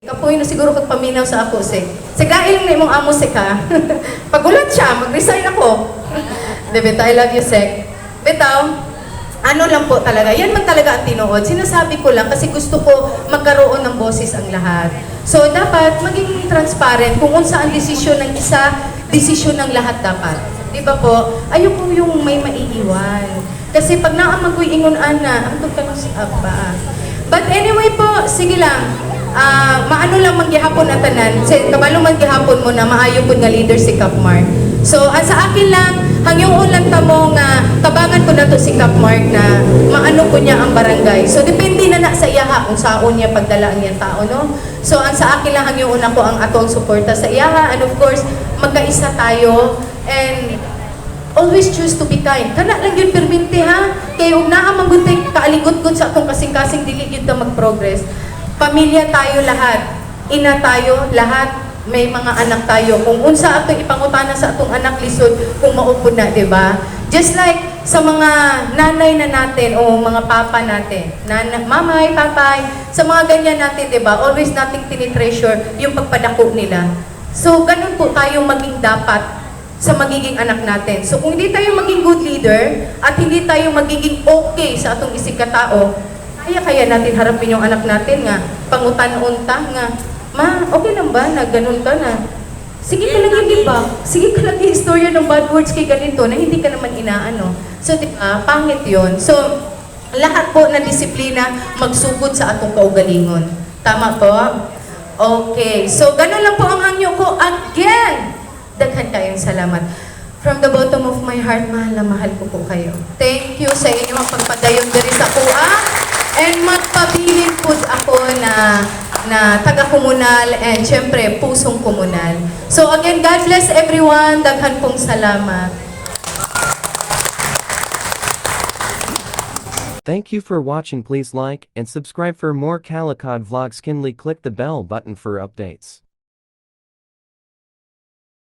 Kapoy na siguro kag paminaw sa ako, sik. Sigail na imong amo, sik, ha? Pagulat siya, mag-resign ako. Beta, I love you, sik. Bitaw, ano lang po talaga, yan man talaga ang tinuod. Sinasabi ko lang kasi gusto ko magkaroon ng boses ang lahat. So, dapat maging transparent kung unsa ang desisyon ng isa, desisyon ng lahat dapat. Di ba po? Ayoko yung may maiiwan. Kasi pag naamagoy ingon ana, ang ka si Abba. But anyway po, sige lang. Maano lang manggihapon na tanan. Kabalo manggihapon mo na maayo po nga leader si Capmark. So, sa akin lang, hangyung ulang tamo nga tabangan ko na to si Capmark na maano ko niya ang barangay. So, depende na sa iyaha kung saon niya pagdala ang tao, no? So, sa akin lang hangyung una ko ang atong suporta sa iyaha. And of course, magkaisa tayo. And always choose to be kind. Kana lang yun perminti, ha? Kaya huwag naa maguntay kaaligot-gut sa atong kasing-kasing dili yun na mag-progress. Pamilya tayo lahat. Ina tayo lahat. May mga anak tayo. Kung unsa atong ipangutana sa atong anak lisod, kung maupod na, di ba? Just like sa mga nanay na natin o mga papa natin. Mamay, papay, sa mga ganyan natin, di ba? Always nating tinitreasure yung pagpadako nila. So, ganun po tayo maging dapat sa magiging anak natin. So, kung hindi tayo maging good leader at hindi tayo magiging okay sa atong isig katao, kaya natin harapin yung anak natin nga, pangutan-unta nga, ma, okay lang ba na ganun ka na? Sige ka lang hindi ba? Sige ka lang yung istorya ng bad words kay ganito na hindi ka naman inaano. So, pangit yun. So, lahat po na disiplina magsugod sa atong kaugalingon. Tama po? Okay. So, ganun lang po ang hangyo ko. Again, daghan kayong salamat. From the bottom of my heart, mahal na mahal ko po kayo. Thank you sa inyong pagpadayon diri sa kuha. And magpabilin po ako na taga-komunal and syempre pusong komunal. So again, God bless everyone. Daghan pong salamat. Thank you for watching. Please like and subscribe for more Calicod vlogs. Kindly click the bell button for updates.